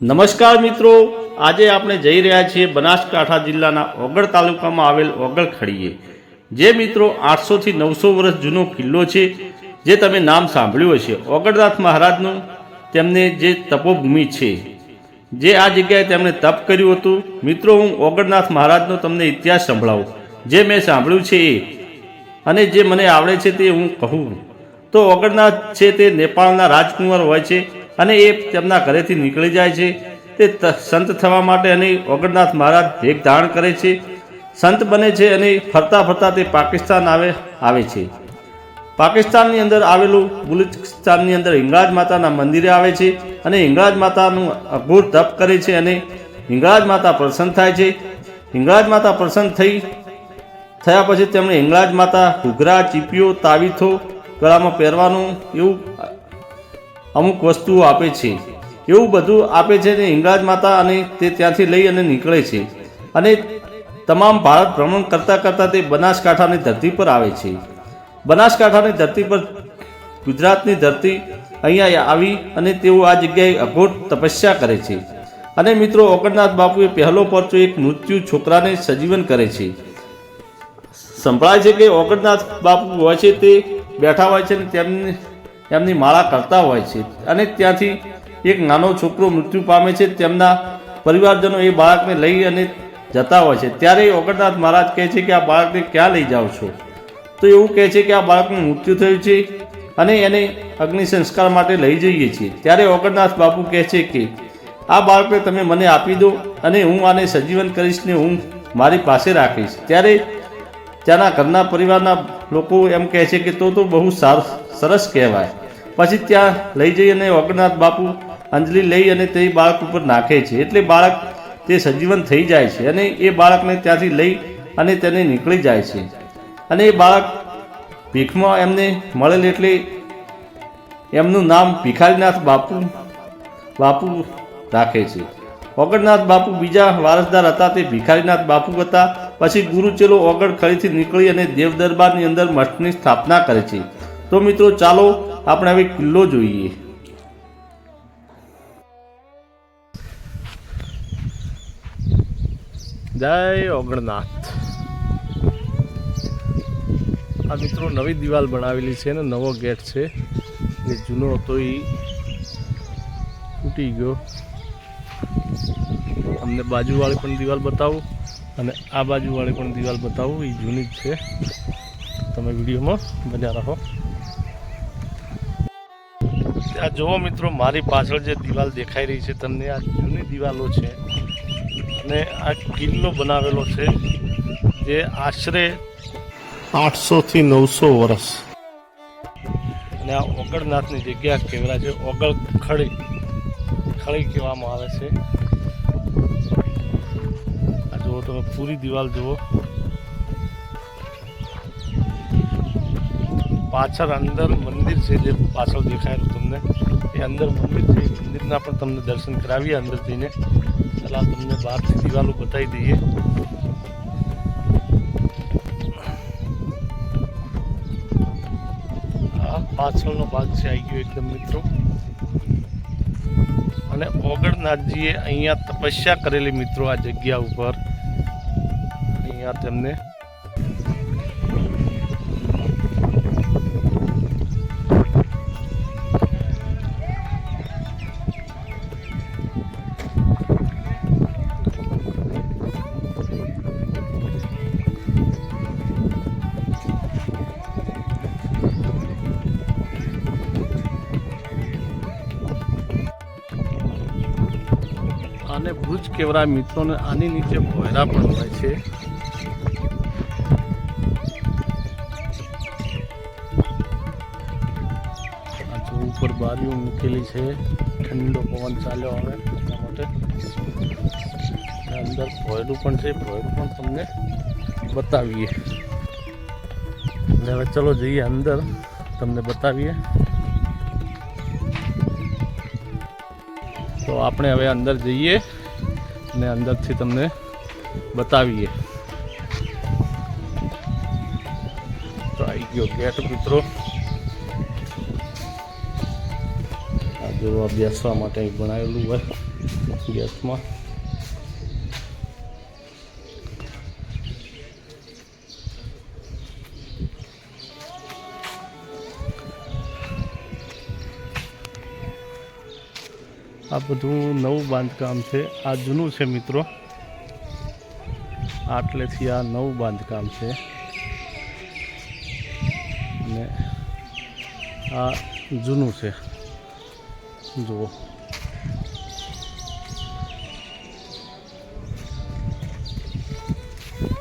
નમસ્કાર મિત્રો, આજે આપણે જઈ રહ્યા છીએ બનાસકાંઠા જિલ્લાના ઓગળ તાલુકામાં આવેલ ઓગળ ખડીએ, જે મિત્રો 800 થી 900 વર્ષ જૂનો કિલ્લો છે, જે તમે નામ સાંભળ્યું હશે. ઓગળનાથ મહારાજનું તેમને જે તપોભૂમિ છે, જે આ જગ્યાએ તેમણે તપ કર્યું હતું. મિત્રો, હું ઓગળનાથ મહારાજનો તમને ઇતિહાસ સંભળાવું, જે મેં સાંભળ્યું છે એ, અને જે મને આવડે છે તે હું કહું. તો ઓગળનાથ છે તે નેપાળના રાજકુંવર હોય છે, અને એ તેમના ઘરેથી નીકળી જાય છે તે સંત થવા માટે, અને ઓગળનાથ મહારાજ ભેગ ધારણ કરે છે, સંત બને છે, અને ફરતા ફરતા તે પાકિસ્તાન આવે છે. પાકિસ્તાનની અંદર આવેલું બલુચિસ્તાનની અંદર હિંગળાજ માતાના મંદિરે આવે છે, અને હિંગળાજ માતાનું અઘોર તપ કરે છે, અને હિંગળાજ માતા પ્રસન્ન થાય છે. હિંગળાજ માતા પ્રસન્ન થયા પછી તેમણે હિંગળાજ માતા ઘૂઘરા, ચીપીઓ, તાવીથો, ગળામાં પહેરવાનું એવું અમુક વસ્તુઓ આપે છે. એવું બધું આપે છે ને હિંગળાજ માતા, અને તે ત્યાંથી લઈ અને નીકળે છે, અને તમામ ભારત ભ્રમણ કરતાં કરતાં તે બનાસકાંઠાની ધરતી પર આવે છે. બનાસકાંઠાની ધરતી પર, ગુજરાતની ધરતી અહીંયા આવી, અને તેઓ આ જગ્યાએ અઘોર તપસ્યા કરે છે. અને મિત્રો, ઓગળનાથ બાપુએ પહેલો પરચો એક મૃત્યુ છોકરાને સજીવન કરે છે. સંભળાય છે કે ઓગળનાથ બાપુ હોય છે તે બેઠા હોય છે, અને એમની માળા કરતા હોય છે, અને ત્યાંથી એક નાનો છોકરો મૃત્યુ પામે છે. તેમના પરિવારજનો એ બાળકને લઈ અને જતા હોય છે. ત્યારે ઓગળનાથ મહારાજ કહે છે કે આ બાળકને ક્યાં લઈ જાઓ છો? તો એવું કહે છે કે આ બાળકનું મૃત્યુ થયું છે, અને એને અગ્નિ સંસ્કાર માટે લઈ જઈએ છીએ. ત્યારે ઓગળનાથ બાપુ કહે છે કે આ બાળકને તમે મને આપી દો, અને હું આને સજીવન કરીશ ને હું મારી પાસે રાખીશ. ત્યારે ત્યાંના ઘરના પરિવારના લોકો એમ કહે છે કે તો બહુ સરસ કહેવાય. પછી ત્યાં લઈ જઈ અને ઓગળનાથ બાપુ અંજલિ લઈ અને તે બાળક ઉપર નાખે છે, એટલે બાળક તે સજીવન થઈ જાય છે, અને એ બાળકને ત્યાંથી લઈ અને તેને નીકળી જાય છે. અને એ બાળક ભીખમાં એમને મળેલ, એટલે એમનું નામ ભિખારીનાથ બાપુ રાખે છે. ઓગળનાથ બાપુ બીજા વારસદાર હતા, તે ભિખારીનાથ બાપુ હતા. પછી ગુરુચેલો ઓગળ ખડીથી નીકળી અને દેવ દરબારની અંદર મઠની સ્થાપના કરે છે. તો મિત્રો, ચાલો આપણે હવે કિલ્લો જોઈએ. જય ઓગળનાથ. આ મિત્રો નવી દિવાલ બનાવેલી છે ને નવો ગેટ છે. એ જૂનો હતો એ તૂટી ગયો. તમને બાજુવાળી પણ દિવાલ બતાવું, અને આ બાજુવાળી પણ દિવાલ બતાવું. એ જૂની જ છે. તમે વિડીયોમાં બન્યા રહો. આ જુઓ મિત્રો, મારી પાછળ જે દિવાલ દેખાઈ રહી છે તમને, આ જૂની દિવાલો છે, અને આ કિલ્લો બનાવેલો છે જે આશરે 800 થી 900 વર્ષ. અને આ ઓગળનાથની જગ્યા કહેવાય છે ઓગળ ખડી કહેવામાં આવે છે. આ જુઓ તમે, પૂરી દિવાલ જુઓ. પાછળ અંદર મંદિર છે, જે પાછળ દેખાયેલું તમને, એ અંદર મંદિર છે. એ મંદિરના પણ તમને દર્શન કરાવીએ અંદર જઈને. ચાલો તમને બહારથી દિવાલો બતાવી દઈએ. આ પાછળનો ભાગ છે આવી ગયો એકદમ મિત્રો. અને ઓગળનાથજીએ અહીંયા તપસ્યા કરેલી મિત્રો, આ જગ્યા ઉપર. અહીંયા તેમને આને ભુજ કહેવાય મિત્રોને. આની નીચે ભોયરા પણ હોય છે. આ જો ઉપર બારીઓ મૂકેલી છે, ઠંડો પવન ચાલ્યો આવે એટલા માટે. અંદર ભોયરું પણ છે, ભોયરું પણ તમને બતાવીએ. હવે ચલો જઈએ અંદર, તમને બતાવીએ. તો આપણે હવે અંદર જઈએ અને અંદરથી તમને બતાવીએ. તો આવી ગયો ગેટ મિત્રો. આ જો બેસવા માટે બનાવેલું હોય ગેટમાં આ બધું નવું બાંધકામ છે. આ જૂનું છે મિત્રો, આટલેથી આ નવું બાંધકામ છે અને આ જૂનું છે. જુઓ,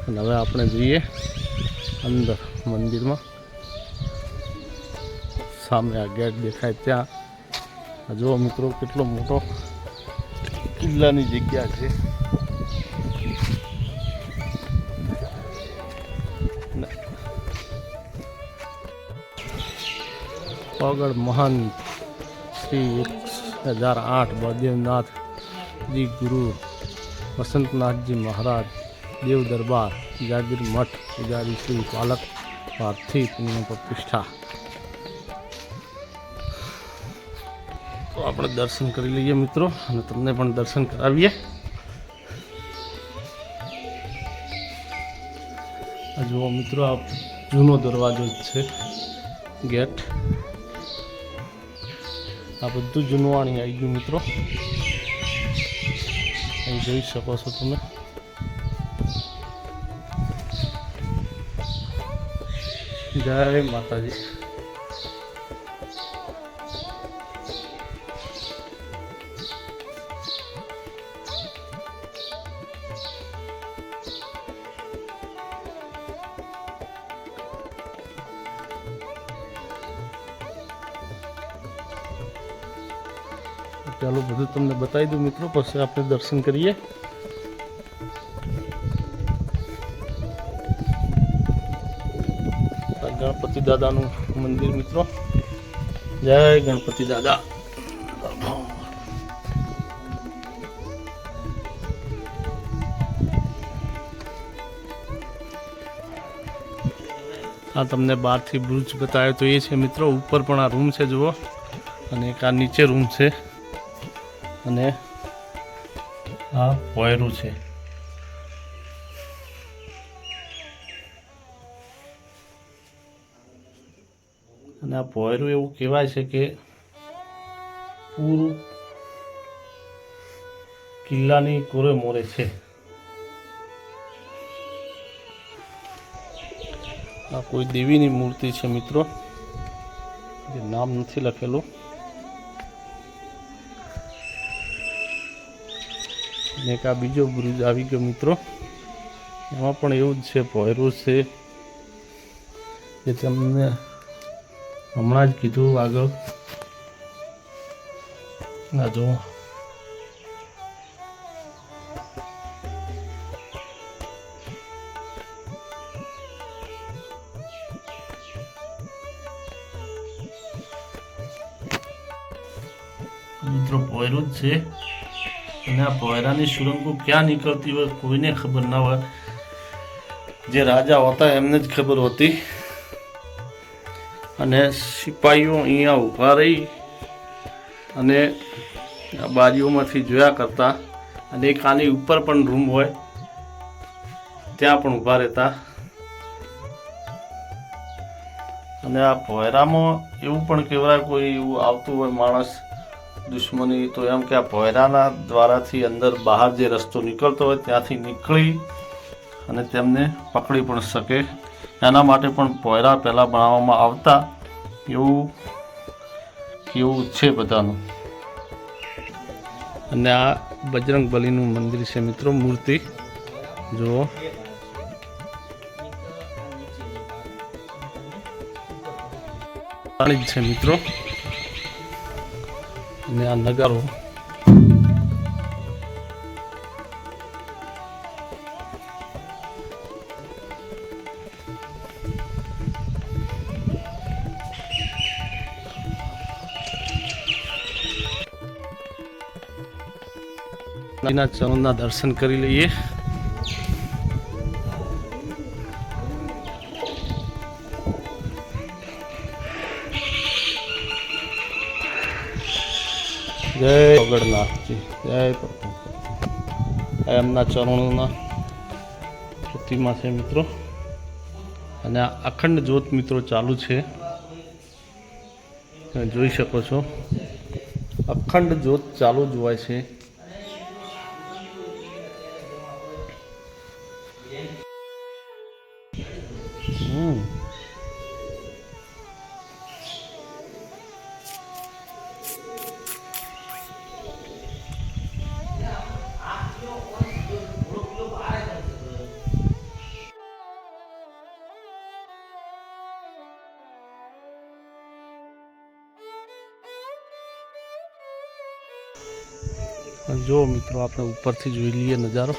અને હવે આપણે જઈએ અંદર મંદિરમાં. સામે આ ગેટ દેખાય ત્યાં. જુઓ મિત્રો, કેટલો મોટો કિલ્લાની જગ્યા છે. પાગળ મહંત શ્રી 1008 બળદેવનાથજી ગુરુ વસંતનાથજી મહારાજ દેવ દરબાર જાગીર મઠ પૂજારી શ્રી પાલક પાર્થિવ પુણ્ય પ્રતિષ્ઠા. તો આપણે દર્શન કરી લઈએ મિત્રો, અને તમને પણ દર્શન કરાવીએ. આ જુઓ મિત્રો, આ જૂનો દરવાજો જ છે, ગેટ. આ બધું જૂનવાણી આવી ગયું મિત્રો, અહીં જોઈ શકો છો તમે. જય માતાજી. ચાલો બધું તમને બતાવી દઉં મિત્રો, પછી આપણે દર્શન કરીએ. ગણપતિ દાદાનું મંદિર મિત્રો. જય ગણપતિ દાદા. આ તમને બહારથી બુર્જ બતાવ્યો તો એ છે મિત્રો. ઉપર પણ આ રૂમ છે જુઓ, અને એક આ નીચે રૂમ છે, અને આ પોયરું છે. અને આ પોયરું એવું કહેવાય છે કે પૂરું કિલ્લાની કોરે મોરે છે. આ કોઈ દેવીની મૂર્તિ છે મિત્રો, જે નામ નથી લખેલું. અને એક આ બીજો બુરુજ આવી ગયો મિત્રો, એમાં પણ એવું જ છે, પોયરું છે, જે તમને હમણાં જ કીધું આગળ. ના જો મિત્રો, પોયરું જ છે. અને આ પોયરાની સુરંગો ક્યાં નીકળતી હોય કોઈને ખબર ના હોય. જે રાજા હોતા એમને જ ખબર હોતી. અને સિપાહીઓ અહીંયા ઊભા રહી અને આ બારીઓમાંથી જોયા કરતા. અને એક આની ઉપર પણ રૂમ હોય, ત્યાં પણ ઊભા રહેતા. અને આ પોયરામાં એવું પણ કહેવાય, કોઈ એવું આવતું હોય માણસ દુશ્મની, તો એમ કે આ પોયરાના દ્વારાથી અંદર બહાર જે રસ્તો નીકળતો હોય ત્યાંથી નીકળી અને તેમને પકડી પણ શકે. એના માટે પણ પોયરા પહેલાં બનાવવામાં આવતા એવું કેવું છે બધાનું. અને આ બજરંગ બલીનું મંદિર છે મિત્રો, મૂર્તિ જુઓ. પાણી જ છે મિત્રો. અને આ નગારો ના ચરણના દર્શન કરી લઈએ. જય ઓગળનાથજી, જય પ્રભુ. આ એમના ચરણોના પ્રતિમા છે મિત્રો, અને આ અખંડ જ્યોત મિત્રો ચાલુ છે, તમે જોઈ શકો છો. અખંડ જ્યોત ચાલુ જોવાય છે. જો મિત્રો આપણે ઉપરથી જોઈ લઈએ નજારો.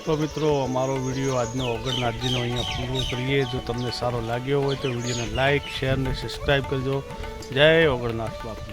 તો મિત્રો અમારો વિડીયો આજનો ઓગળનાથજીનો અહીંયા પૂરો કરીએ. જો તમને સારો લાગ્યો હોય તો વિડીયોને લાઇક, શેર અને સબસ્ક્રાઈબ કરજો. જય ઓગળનાથ બાપુ.